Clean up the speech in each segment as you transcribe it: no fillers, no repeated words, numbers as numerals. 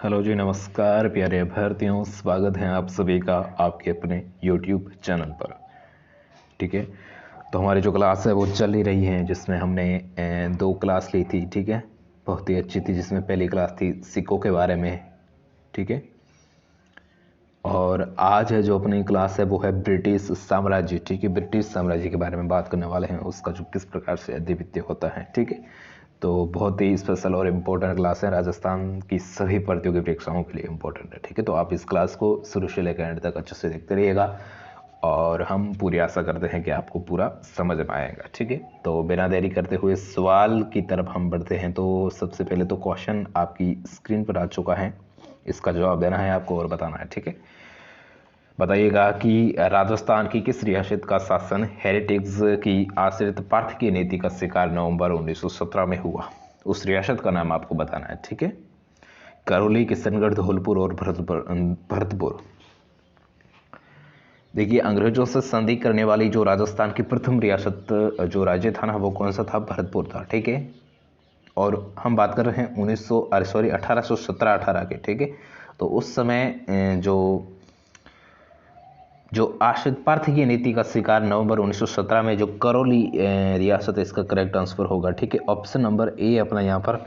Hello जी, नमस्कार प्यारे अभ्यर्थियों। स्वागत है आप सभी का आपके अपने YouTube चैनल पर। ठीक है, तो हमारी जो क्लास है वो चल ही रही है, जिसमें हमने दो क्लास ली थी। ठीक है, बहुत ही अच्छी थी। जिसमें पहली क्लास थी सिक्कों के बारे में। ठीक है, और आज है जो अपनी क्लास है वो है ब्रिटिश साम्राज्य। ठीक है, ब्रिटिश साम्राज्य के बारे में बात करने वाले हैं, उसका जो किस प्रकार से आधिपत्य होता है। ठीक है, तो बहुत ही स्पेशल और इम्पोर्टेंट क्लास है, राजस्थान की सभी प्रतियोगी परीक्षाओं के लिए इम्पोर्टेंट है। ठीक है, तो आप इस क्लास को शुरू से लेकर एंड तक अच्छे से देखते रहिएगा और हम पूरी आशा करते हैं कि आपको पूरा समझ में आएगा। ठीक है, तो बिना देरी करते हुए सवाल की तरफ हम बढ़ते हैं। तो सबसे पहले तो क्वेश्चन आपकी स्क्रीन पर आ चुका है, इसका जवाब देना है आपको और बताना है। ठीक है, बताइएगा कि राजस्थान की किस रियासत का शासन हेरिटेज की आश्रित पार्थ की नीति का शिकार नवंबर 1917 में हुआ। उस रियासत का नाम आपको बताना है। ठीक है, करौली, किशनगढ़, धौलपुर और भरतपुर। देखिए, अंग्रेजों से संधि करने वाली जो राजस्थान की प्रथम रियासत जो राज्य था ना, वो कौन सा था? भरतपुर था। ठीक है, और हम बात कर रहे हैं 1817-18 के। ठीक है, तो उस समय जो आश्रित पार्थ की नीति का शिकार नवंबर 1917 में जो करौली रियासत है, इसका करेक्ट आंसर होगा। ठीक है, ऑप्शन नंबर ए अपना यहाँ पर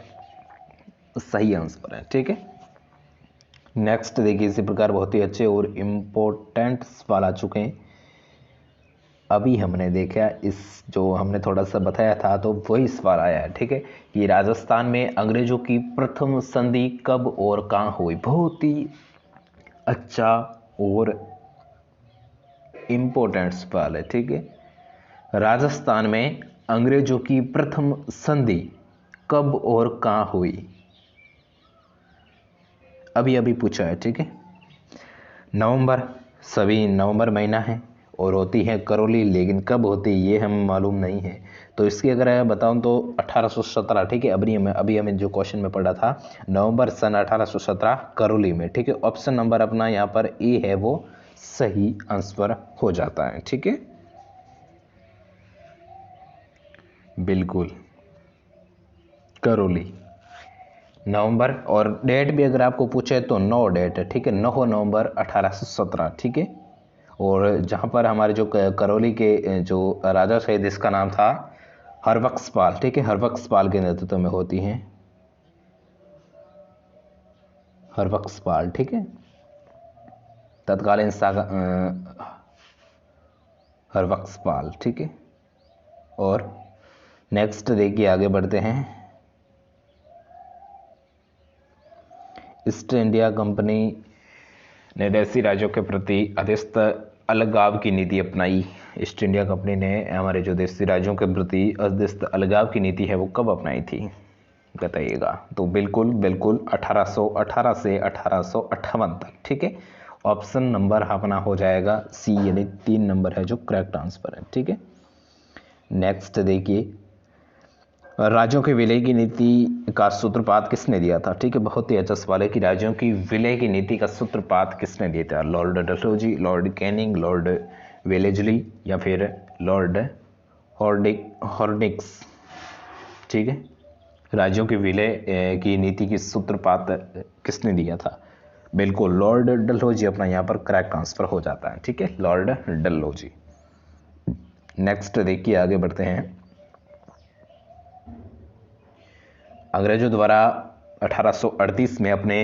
सही आंसर है। ठीक है, नेक्स्ट देखिए, इसी प्रकार बहुत ही अच्छे और इम्पोर्टेंट सवाल आ चुके हैं। अभी हमने देखा, इस जो हमने थोड़ा सा बताया था तो वही सवाल आया है। ठीक है, कि राजस्थान में अंग्रेजों की प्रथम संधि कब और कहाँ हुई। बहुत ही अच्छा और इम्पोर्टेंट सवाल है। ठीक है, राजस्थान में अंग्रेजों की प्रथम संधि कब और कहाँ हुई, अभी अभी पूछा है। ठीक है, नवंबर, सभी नवंबर महीना है और होती है करौली, लेकिन कब होती है ये हमें मालूम नहीं है। तो इसकी अगर बताऊं तो 1817। ठीक है, अभी हमें जो क्वेश्चन में पढ़ा था नवंबर सन 1817 करौली में। ठीक है, ऑप्शन नंबर अपना यहाँ पर ए है, वो सही आंसर हो जाता है। ठीक है, बिल्कुल करौली, नवंबर। और डेट भी अगर आपको पूछे तो 9 डेट है। ठीक है, 9 नवंबर 1817। ठीक है, और जहाँ पर हमारे जो करौली के जो राजा थे, जिसका नाम था हरबख्शपाल। ठीक है, हरबख्शपाल के नेतृत्व में होती हैं हरबख्शपाल। ठीक है, तत्कालीन हरबख्शपाल। ठीक है, और नेक्स्ट देखिए, आगे बढ़ते हैं। ईस्ट इंडिया कंपनी ने देशी राज्यों के प्रति अधिस्थ अलगाव की नीति अपनाई। ईस्ट इंडिया कंपनी ने हमारे जो देशी राज्यों के प्रति अधिस्थ अलगाव की नीति है वो कब अपनाई थी, बताइएगा। तो बिल्कुल बिल्कुल 1818 से 1858 तक। ठीक है, ऑप्शन नंबर अपना हो जाएगा सी, यानी 3 नंबर है जो करेक्ट आंसर है। ठीक है, नेक्स्ट देखिए, राज्यों के विलय की नीति का सूत्रपात किसने दिया था। ठीक है, बहुत ही अच्छा सवाल है कि राज्यों की विलय की नीति का सूत्रपात किसने दिया था। Lord Dalhousie, Lord Canning, Lord Wellesley या फिर लॉर्ड हॉर्डिक्स। ठीक है, राज्यों के विलय की नीति की सूत्रपात किसने दिया था? बिल्कुल लॉर्ड डलहौजी अपना यहाँ पर करेक्ट आंसर हो जाता है। ठीक है, लॉर्ड डलहौजी। नेक्स्ट देखिए, आगे बढ़ते हैं। अंग्रेजों द्वारा 1838 में अपने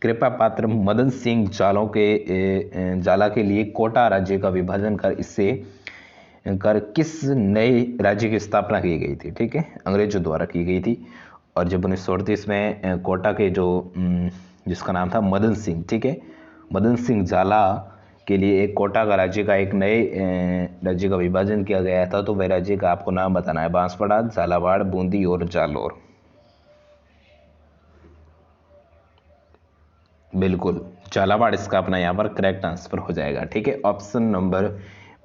कृपा पात्र मदन सिंह जाला के लिए कोटा राज्य का विभाजन कर किस नए राज्य की स्थापना की गई थी। ठीक है, अंग्रेजों द्वारा की गई थी। और जब 1938 में कोटा के जो जिसका नाम था मदन सिंह, ठीक है, मदन सिंह जाला के लिए एक कोटा का राज्य का एक नए राज्य का विभाजन किया गया था। तो वह राज्य का आपको नाम बताना है। बांसवाड़ा, झालावाड़, बूंदी और जालोर। बिल्कुल झालावाड़ इसका अपना यहाँ पर करेक्ट आंसर हो जाएगा। ठीक है, option number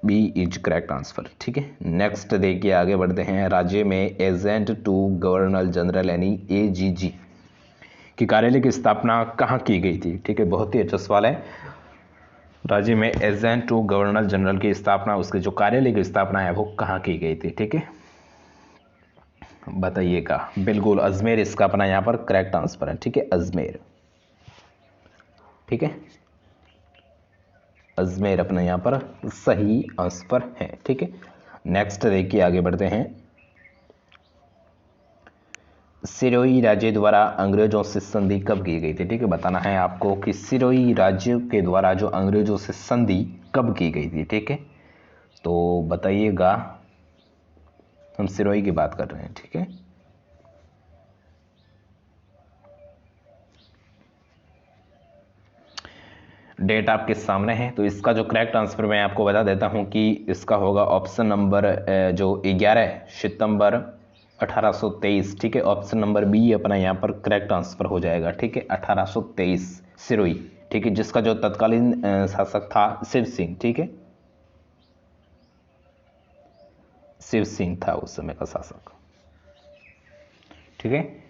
B is correct answer. ठीक है, नेक्स्ट देखिए, आगे बढ़ते हैं। राज्य में एजेंट टू गवर्नर जनरल यानी एजीजी की कार्यालय की स्थापना कहाँ की गई थी। ठीक है, बहुत ही अच्छा सवाल है। राज्य में एजेंट टू गवर्नर जनरल की स्थापना, उसके जो कार्यालय की स्थापना है वो कहाँ की गई थी। ठीक है, बताइएगा। बिल्कुल अजमेर इसका अपना यहाँ पर करेक्ट आंसर है। ठीक है, अजमेर। ठीक है, अजमेर अपना यहाँ पर सही आंसर है। ठीक है, नेक्स्ट देखिए आगे बढ़ते हैं। सिरोही राज्य द्वारा अंग्रेजों से संधि कब की गई थी? ठीक है, बताना है आपको कि सिरोही राज्य के द्वारा जो अंग्रेजों से संधि कब की गई थी। ठीक है, तो बताइएगा, हम सिरोही की बात कर रहे हैं। ठीक है, डेट आपके सामने है, तो इसका जो करेक्ट आंसर मैं आपको बता देता हूं कि इसका होगा ऑप्शन नंबर जो 11 सितंबर 1823। ठीक है, ऑप्शन नंबर बी अपना यहाँ पर करेक्ट आंसर हो जाएगा। ठीक है, 1823 सिरोही। ठीक है, जिसका जो तत्कालीन शासक था शिव सिंह। ठीक है, शिव सिंह था उस समय का शासक। ठीक है,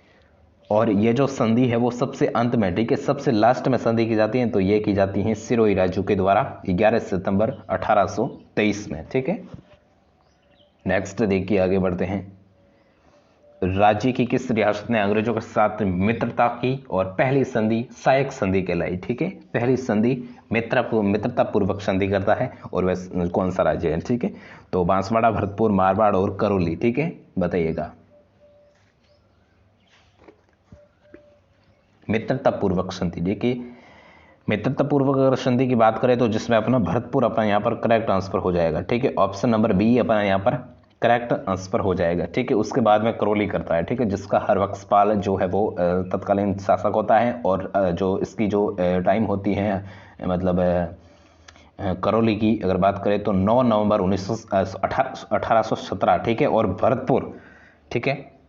और ये जो संधि है वो सबसे अंत में, ठीक है, सबसे लास्ट में संधि की जाती है, तो ये की जाती है सिरोही राज्यों के द्वारा 11 सितंबर 1823 में। ठीक है, नेक्स्ट देखिए आगे बढ़ते हैं। राज्य की किस रियासत ने अंग्रेजों के साथ मित्रता की और पहली संधि सहायक संधि कहलाई? ठीक है, पहली संधि मित्रता पूर्वक संधि करता है, और वह कौन सा राज्य है? ठीक है, तो बांसवाड़ा, भरतपुर, मारवाड़ और करौली। ठीक है, बताइएगा। मित्रता पूर्वक संधि, देखिए मित्रता पूर्वक अगर संधि की बात करें तो जिसमें अपना भरतपुर अपना यहाँ पर करेक्ट आंसर हो जाएगा। ठीक है, ऑप्शन नंबर बी अपना यहाँ पर करेक्ट आंसर हो जाएगा। ठीक है, उसके बाद में करौली करता है। ठीक है, जिसका हरबख्शपाल जो है वो तत्कालीन शासक होता है, और जो इसकी जो टाइम होती है, मतलब करौली की अगर बात करें तो 9 नवंबर 1817। ठीक है, और भरतपुर, ठीक है,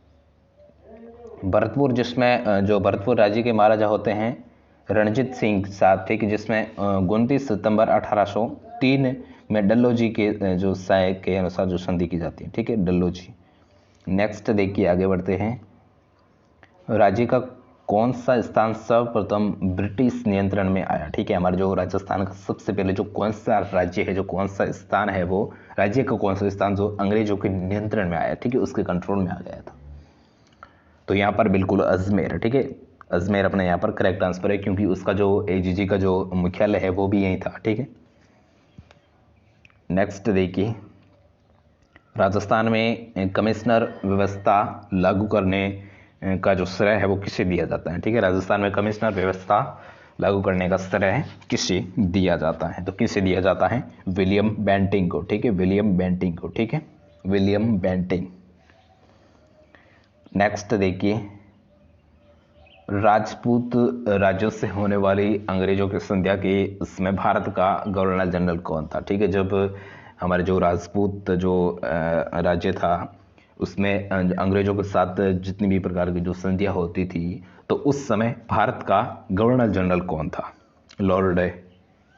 भरतपुर जिसमें जो भरतपुर राज्य के महाराजा होते हैं रणजीत सिंह साहब। ठीक है, जिसमें 29 सितंबर 1803 में डल्लौजी के जो साय के अनुसार जो संधि की जाती है। ठीक है, डल्लौजी। नेक्स्ट देखिए आगे बढ़ते हैं। राज्य का कौन सा स्थान सर्वप्रथम ब्रिटिश नियंत्रण में आया? ठीक है, हमारे जो राजस्थान का सबसे पहले जो कौन सा राज्य है, जो कौन सा स्थान है, वो राज्य का कौन सा स्थान जो अंग्रेजों के नियंत्रण में आया? ठीक है, उसके कंट्रोल में आ गया था, तो यहाँ पर बिल्कुल अजमेर। ठीक है, अजमेर अपने यहाँ पर करेक्ट आंसर है, क्योंकि उसका जो एजीजी का जो मुख्यालय है वो भी यहीं था। ठीक है, नेक्स्ट देखिए। राजस्थान में कमिश्नर व्यवस्था लागू करने का जो श्रेय है वो किसे दिया जाता है? ठीक है, राजस्थान में कमिश्नर व्यवस्था लागू करने का श्रेय किसे दिया जाता है? तो किसे दिया जाता है? विलियम बेंटिंग को। ठीक है, विलियम बेंटिंग को। ठीक है, विलियम बेंटिंग। नेक्स्ट देखिए। राजपूत राज्यों से होने वाली अंग्रेजों की संध्या के इसमें भारत का गवर्नर जनरल कौन था? ठीक है, जब हमारे जो राजपूत जो राज्य था उसमें अंग्रेजों के साथ जितनी भी प्रकार की जो संधियां होती थी, तो उस समय भारत का गवर्नर जनरल कौन था? लॉर्ड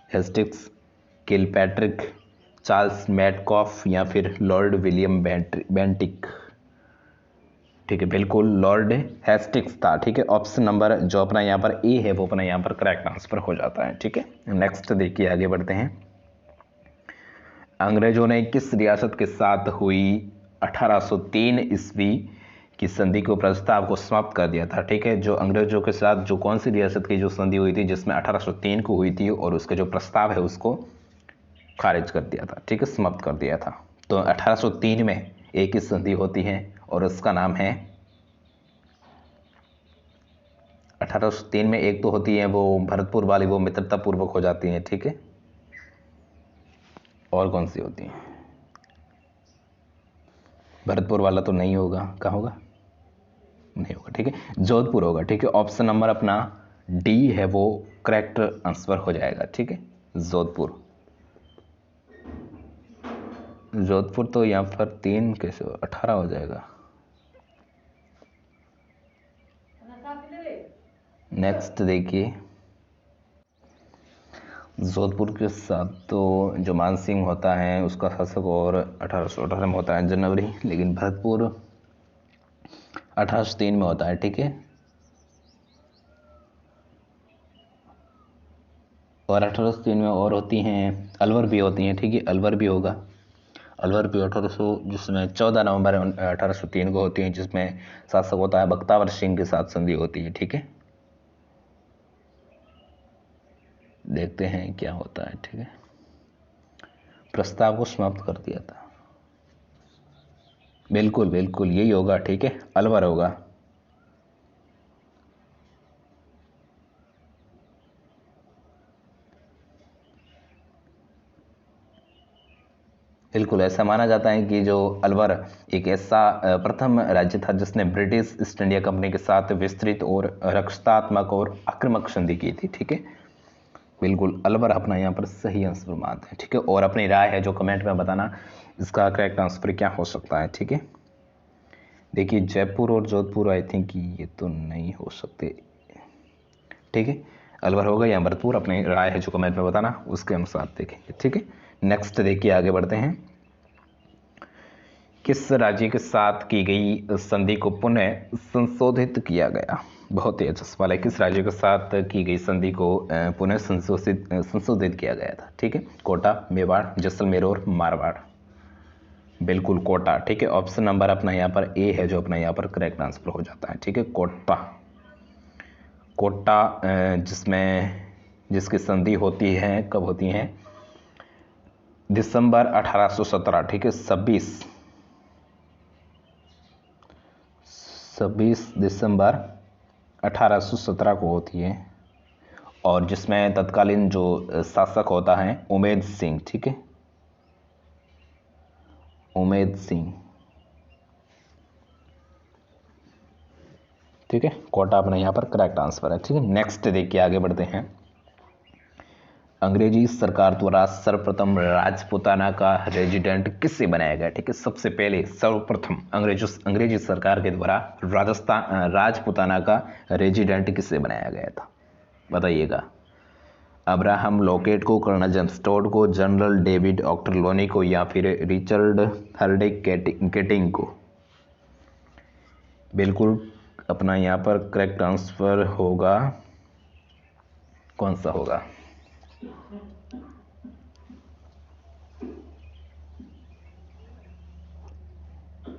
हेस्टिंग्स, किलपैट्रिक, चार्ल्स मैडकॉफ, या फिर लॉर्ड विलियम बेंटिक? ठीक है, बिल्कुल लॉर्ड हेस्टिंग्स था। ठीक है, ऑप्शन नंबर जो अपना यहाँ पर ए है वो अपना यहाँ पर करेक्ट आंसर हो जाता है। ठीक है, नेक्स्ट देखिए आगे बढ़ते हैं। अंग्रेजों ने किस रियासत के साथ हुई 1803 ईस्वी की संधि को प्रस्ताव को समाप्त कर दिया था? ठीक है, जो अंग्रेजों के साथ जो कौन सी रियासत की जो संधि हुई थी जिसमें 1803 को हुई थी, और उसके जो प्रस्ताव है उसको खारिज कर दिया था। ठीक है, समाप्त कर दिया था। तो 1803 में एक ही संधि होती है और उसका नाम है 1803 में एक तो होती है वो भरतपुर वाली, वो मित्रता पूर्वक हो जाती है। ठीक है, और कौन सी होती है? भरतपुर वाला तो नहीं होगा, कहाँ होगा? नहीं होगा। ठीक है, जोधपुर होगा। ठीक है, ऑप्शन नंबर अपना डी है वो करेक्ट आंसर हो जाएगा। ठीक है, जोधपुर। जोधपुर तो यहाँ पर 3 कैसे 18 हो जाएगा। नेक्स्ट देखिए। जोधपुर के साथ तो जो मान सिंह होता है उसका शासक, और 1818 में होता है जनवरी, लेकिन भरतपुर 1803 में होता है। ठीक है, और 1803 में और होती हैं अलवर भी होती हैं। ठीक है, अलवर भी होगा। अलवर भी 1800 जिसमें 14 नवंबर 1803 को होती है, जिसमें शासक होता है बख्तावर सिंह के साथ संधि होती है। ठीक है, देखते हैं क्या होता है। ठीक है, प्रस्ताव को समाप्त कर दिया था। बिल्कुल बिल्कुल यही होगा। ठीक है, अलवर होगा। बिल्कुल ऐसा माना जाता है कि जो अलवर एक ऐसा प्रथम राज्य था जिसने ब्रिटिश ईस्ट इंडिया कंपनी के साथ विस्तृत और रक्षात्मक और आक्रामक संधि की थी। ठीक है, बिल्कुल अलवर अपना यहाँ पर सही आंसर मानते हैं। ठीक है, और अपनी राय है जो कमेंट में बताना इसका करेक्ट आंसर क्या हो सकता है। ठीक है, देखिए जयपुर और जोधपुर आई थिंक ये तो नहीं हो सकते। ठीक है, अलवर होगा या भरतपुर, अपनी राय है जो कमेंट में बताना, उसके अनुसार देखेंगे। ठीक है, नेक्स्ट देखिए आगे बढ़ते हैं। किस राज्य के साथ की गई संधि को पुनः संशोधित किया गया? बहुत ही अच्छा सवाल है। किस राज्य के साथ की गई संधि को पुनः संशोधित किया गया था? ठीक है, कोटा, मेवाड़, जैसलमेर और मारवाड़। बिल्कुल कोटा। ठीक है, ऑप्शन नंबर अपना यहाँ पर ए है जो अपना यहाँ पर करेक्ट आंसर हो जाता है। ठीक है, कोटा। कोटा जिसकी संधि होती है कब होती है? दिसंबर 1817। ठीक है, 26 दिसंबर 1817 को होती है, और जिसमें तत्कालीन जो शासक होता है उमेद सिंह। ठीक है, उमेद सिंह। ठीक है, कोटा अपना यहाँ पर करेक्ट आंसर है। ठीक है, नेक्स्ट देखिए आगे बढ़ते हैं। अंग्रेजी सरकार द्वारा सर्वप्रथम राजपूताना का रेजिडेंट किससे बनाया गया? ठीक है, सबसे पहले सर्वप्रथम अंग्रेजी सरकार के द्वारा राजपूताना का रेजिडेंट किससे बनाया गया था? बताइएगा। अब्राहम लॉकेट को, कर्नल जेम्स टॉड को, जनरल डेविड ऑक्टरलोनी को, या फिर रिचर्ड हर्डे केटिंग को? बिल्कुल अपना यहाँ पर करेक्ट आंसर होगा, कौन सा होगा?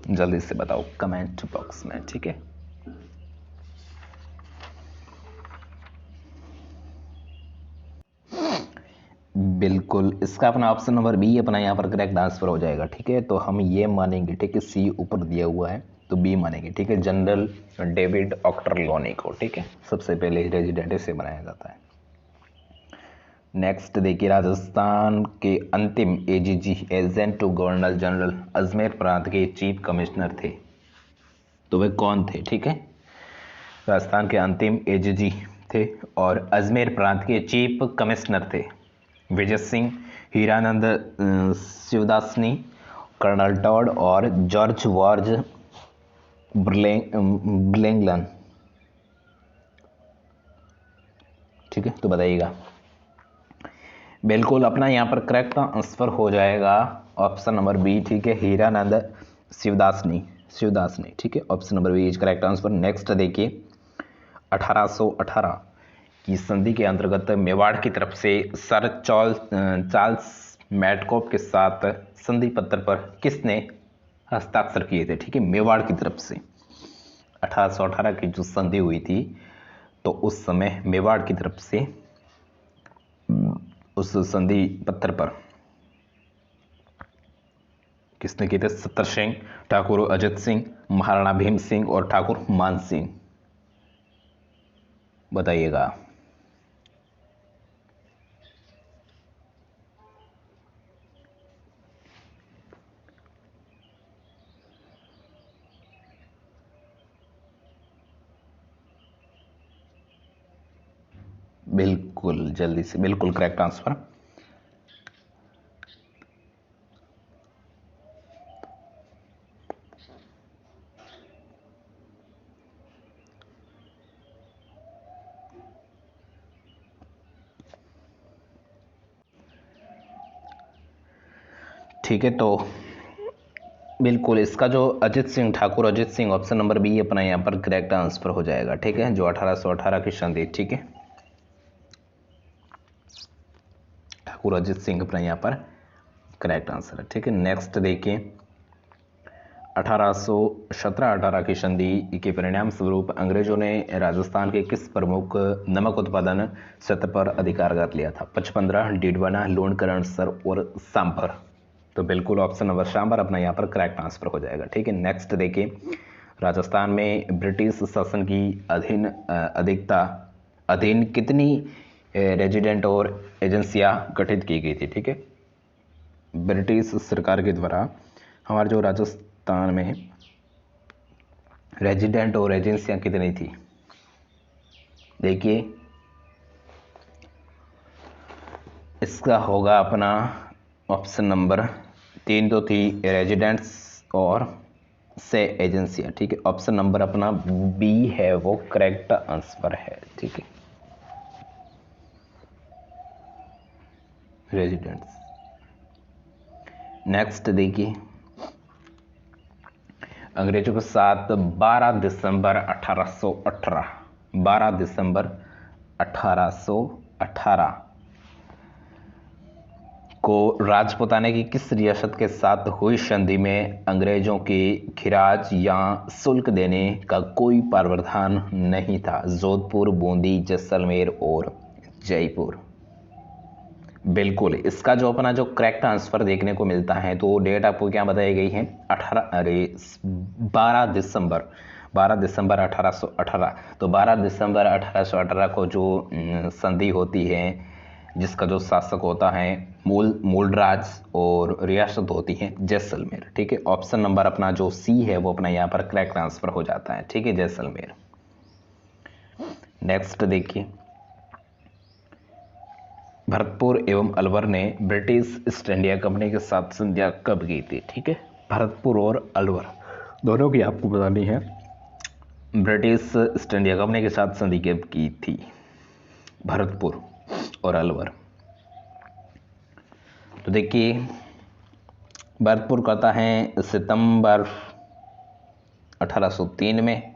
जल्दी से बताओ कमेंट बॉक्स में। ठीक है, बिल्कुल इसका अपना ऑप्शन नंबर बी अपना यहाँ पर करेक्ट आंसर हो जाएगा। ठीक है, तो हम ये मानेंगे। ठीक है, सी ऊपर दिया हुआ है तो बी मानेंगे। ठीक है, जनरल डेविड ऑक्टरलोनी को। ठीक है, सबसे पहले रेजिडेंट से बनाया जाता है। नेक्स्ट देखिए, राजस्थान के अंतिम AGG agent to governor general Ajmer प्रांत के चीफ कमिश्नर थे, तो वे कौन थे? ठीक है, राजस्थान के अंतिम एजीजी थे और अजमेर प्रांत के चीफ कमिश्नर थे विजय सिंह, हीरानंद शिवदासनी, कर्नल टॉड और जॉर्ज वॉर्ज ब्लेंगलन। ठीक है, तो बताइएगा। बिल्कुल अपना यहाँ पर करेक्ट आंसर हो जाएगा ऑप्शन नंबर बी। ठीक है, हीरानंद शिवदासनी। ठीक है, option number B is correct answer. Next देखिए, 1818 की संधि के अंतर्गत मेवाड़ की तरफ से सर चार्ल्स मैडकॉफ के साथ संधि पत्र पर किसने हस्ताक्षर किए थे? ठीक है, मेवाड़ की तरफ से 1818 की जो संधि हुई थी, तो उस समय मेवाड़ की तरफ से उस संधि पत्र पर किसने किए थे? सत्तर सिंह, ठाकुर अजित सिंह, महाराणा भीम सिंह और ठाकुर मान सिंह। बताइएगा। बिल्कुल जल्दी से, बिल्कुल करेक्ट आंसर। ठीक है, तो बिल्कुल इसका जो Thakur Ajit Singh, option number B अपना यहाँ पर करेक्ट आंसर हो जाएगा। ठीक है, जो 1818 की संधि। ठीक है, ठाकुर अजित सिंह अपना यहाँ पर करेक्ट आंसर है। ठीक है, नेक्स्ट देखिए, 1817-18 की संधि के परिणाम स्वरूप अंग्रेजों ने राजस्थान के किस प्रमुख नमक उत्पादन क्षेत्र पर अधिकार कर लिया था? पचपंद्रा, डीडवाना, लूणकरणसर और सांभर। तो बिल्कुल ऑप्शन नंबर सांभर अपना यहाँ पर करेक्ट आंसर हो जाएगा। ठीक है, नेक्स्ट देखिए, राजस्थान में ब्रिटिश शासन की अधीन कितनी रेजिडेंट और एजेंसियां गठित की गई थी? ठीक है, ब्रिटिश सरकार के द्वारा हमारे जो राजस्थान में रेजिडेंट और एजेंसियां कितनी थी? देखिए, इसका होगा अपना ऑप्शन नंबर 3 तो थी रेजिडेंट्स और से एजेंसियां। ठीक है, ऑप्शन नंबर अपना बी है वो करेक्ट आंसर है। ठीक है, रेजिडेंट्स। नेक्स्ट देखिए, अंग्रेजों के साथ 12 दिसंबर 1818 को राजपूताना की किस रियासत के साथ हुई संधि में अंग्रेजों की खिराज या शुल्क देने का कोई प्रावधान नहीं था? जोधपुर, बूंदी, जैसलमेर और जयपुर। बिल्कुल, इसका जो अपना जो करेक्ट आंसर देखने को मिलता है तो डेट आपको क्या बताई गई है? 12 दिसंबर 1818। तो 12 दिसंबर 1818 को जो संधि होती है, जिसका जो शासक होता है मूलराज और रियासत होती है जैसलमेर। ठीक है, ऑप्शन नंबर अपना जो सी है वो अपना यहाँ पर करेक्ट आंसर हो जाता है। ठीक है, जैसलमेर। नेक्स्ट देखिए, भरतपुर एवं अलवर ने ब्रिटिश ईस्ट इंडिया कंपनी के साथ संधियां कब की थी? ठीक है, भरतपुर और अलवर दोनों की आपको बतानी है। ब्रिटिश ईस्ट इंडिया कंपनी के साथ संधि कब की थी? भरतपुर और अलवर। तो देखिए, भरतपुर करता है सितंबर 1803 में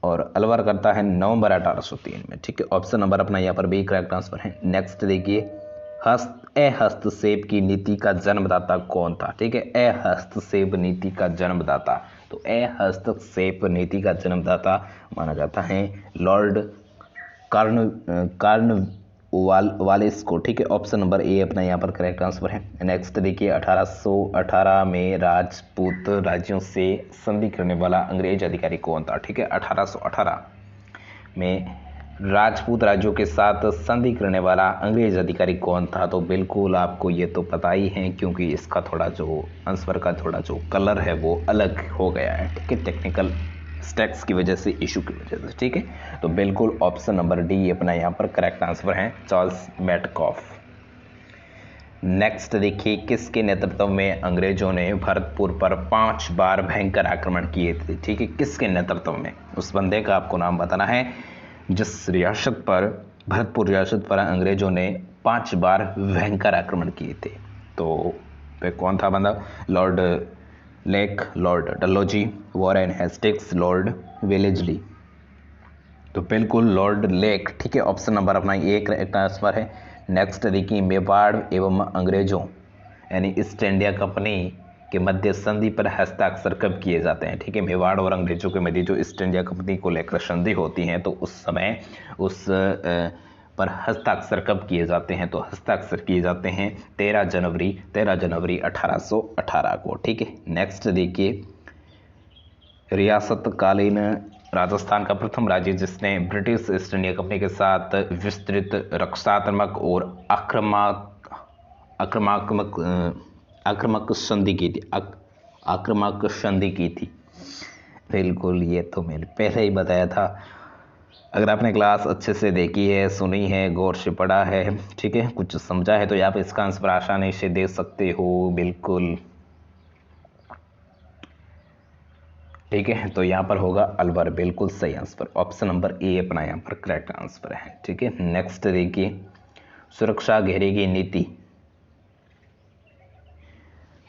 और अलवर करता है नवंबर 1803 में। ठीक है, ऑप्शन नंबर अपना यहाँ पर भी करेक्ट आंसर है। नेक्स्ट देखिए, हस्तक्षेप की नीति का जन्मदाता कौन था? ठीक है, हस्तक्षेप नीति का जन्मदाता, तो हस्तक्षेप नीति का जन्मदाता माना जाता है लॉर्ड कॉर्नवालिस को। ठीक है, ऑप्शन नंबर ए अपना यहाँ पर करेक्ट आंसर है। नेक्स्ट देखिए, 1818 में राजपूत राज्यों से संधि करने वाला अंग्रेज अधिकारी कौन था? ठीक है, 1818 में राजपूत राज्यों के साथ संधि करने वाला अंग्रेज अधिकारी कौन था? तो बिल्कुल आपको ये तो पता ही है, क्योंकि इसका थोड़ा जो आंसर का थोड़ा जो कलर है वो अलग हो गया है। ठीक है, टेक्निकल स्टैक्स की वजह से, इशू की वजह से। ठीक है, तो बिल्कुल ऑप्शन नंबर डी अपना यहाँ पर करेक्ट आंसर है, चार्ल्स मेटकॉफ। नेक्स्ट देखिए, किसके नेतृत्व में अंग्रेजों ने भरतपुर पर 5 बार भयंकर आक्रमण किए थे? ठीक है, किसके नेतृत्व में? उस बंदे का आपको नाम बताना है जिस रियासत पर, भरतपुर रियासत पर अंग्रेजों ने 5 बार भयंकर आक्रमण किए थे। तो वे कौन था बंदा? Lord lake, Lord Dalhousie, Warren Hastings, Lord Wellesley. तो बिल्कुल लॉर्ड लेक। ठीक है, ऑप्शन नंबर अपना ये करेक्ट आंसर है। नेक्स्ट देखिए, मेवाड़ एवं अंग्रेजों यानी ईस्ट इंडिया कंपनी के मध्य संधि पर हस्ताक्षर कब किए जाते हैं? ठीक है, मेवाड़ और अंग्रेजों के मध्य जो ईस्ट इंडिया कंपनी को लेकर संधि होती है तो उस समय उस पर हस्ताक्षर कब किए जाते हैं? तो हस्ताक्षर किए जाते हैं 13 जनवरी 1818 को। ठीक है, नेक्स्ट देखिए, रियासतकालीन राजस्थान का प्रथम राज्य जिसने ब्रिटिश ईस्ट इंडिया कंपनी के साथ विस्तृत रक्षात्मक और आक्रामक संधि की थी। बिल्कुल, ये तो मैंने पहले ही बताया था। अगर आपने क्लास अच्छे से देखी है, सुनी है, गौर से पढ़ा है, ठीक है, कुछ समझा है, तो आप इसका आंसर आसानी से दे सकते हो। बिल्कुल, ठीक है, तो यहाँ पर होगा अलवर। बिल्कुल सही आंसर, ऑप्शन नंबर ए अपना यहाँ पर करेक्ट आंसर है। ठीक है, नेक्स्ट देखिए, सुरक्षा घेरे की नीति,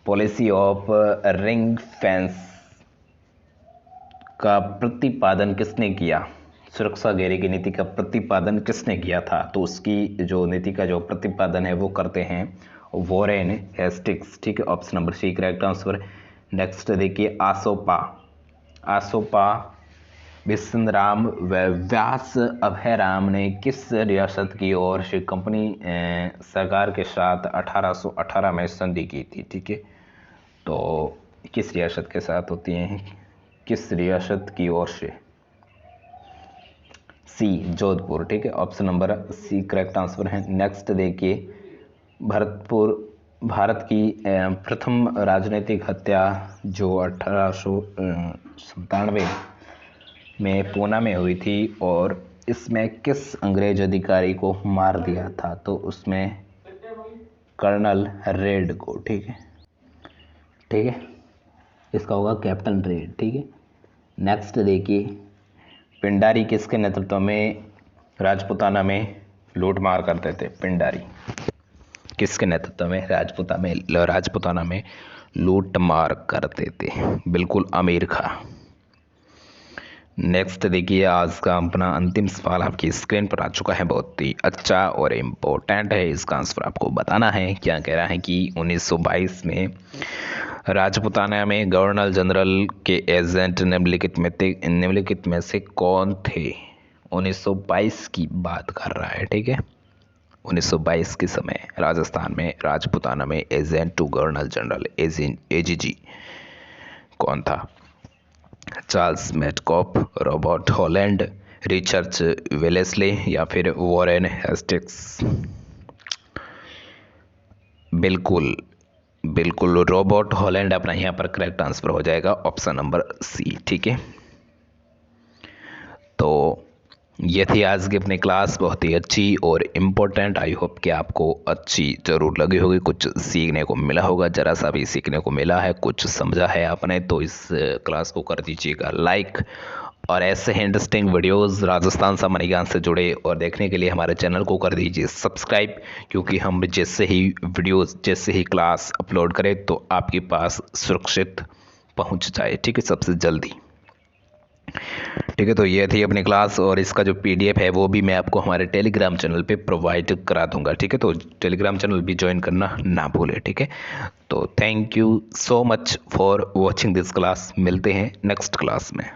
पॉलिसी ऑफ रिंग फेंस का प्रतिपादन किसने किया? सुरक्षा घेरे की नीति का प्रतिपादन किसने किया था? तो उसकी जो नीति का जो प्रतिपादन है वो करते हैं वॉरेन हेस्टिंग्स। ठीक है, option number C correct answer. Next देखिए आसोपा विश्वराम व व्यास अभयराम ने किस रियासत की ओर से कंपनी सरकार के साथ 1818 में संधि की थी? ठीक है, तो किस रियासत के साथ होती हैं, किस रियासत की ओर से? सी जोधपुर। ठीक है, option number C correct answer है। नेक्स्ट देखिए भारत की प्रथम राजनीतिक हत्या जो 1897 में पूना में हुई थी और इसमें किस अंग्रेज अधिकारी को मार दिया था? तो उसमें कर्नल रेड को। ठीक है, इसका होगा कैप्टन रेड। ठीक है, नेक्स्ट देखिए पिंडारी किसके नेतृत्व में राजपूताना में लूटमार करते थे? पिंडारी किसके नेतृत्व में राजपूताना में लूटमार करते थे? बिल्कुल अमीर खां। नेक्स्ट देखिए आज का अपना अंतिम सवाल आपकी स्क्रीन पर आ चुका है, बहुत ही अच्छा और इम्पोर्टेंट है। इसका आंसर आपको बताना है। क्या कह रहा है कि 1922 में राजपूताना में गवर्नर जनरल के एजेंट निम्नलिखित में से कौन थे? 1922 की बात कर रहा है। ठीक है, 1922 के समय राजस्थान में राजपूताना में agent to governor general AGG कौन था? Charles Metcalfe, Robert Holland, Richard Wellesley या फिर वॉरेन हेस्टिंग्स? बिल्कुल रॉबर्ट हॉलैंड अपना यहाँ पर करेक्ट आंसर हो जाएगा, ऑप्शन नंबर सी। ठीक है, तो ये थी आज की अपनी क्लास, बहुत ही अच्छी और इम्पोर्टेंट। आई होप कि आपको अच्छी ज़रूर लगी होगी, कुछ सीखने को मिला होगा, ज़रा सा भी सीखने को मिला है, कुछ समझा है आपने, तो इस क्लास को कर दीजिएगा लाइक। और ऐसे इंटरेस्टिंग वीडियोस राजस्थान सामान्य ज्ञान से जुड़े और देखने के लिए हमारे चैनल को कर दीजिए सब्सक्राइब, क्योंकि हम जैसे ही क्लास अपलोड करें तो आपके पास सुरक्षित पहुँच जाए। ठीक है, सबसे जल्दी। ठीक है, तो ये थी अपनी क्लास और इसका जो PDF है वो भी मैं आपको हमारे टेलीग्राम चैनल पे प्रोवाइड करा दूंगा। ठीक है, तो टेलीग्राम चैनल भी ज्वाइन करना ना भूलें। ठीक है, तो thank you so much for watching this class. मिलते हैं नेक्स्ट क्लास में।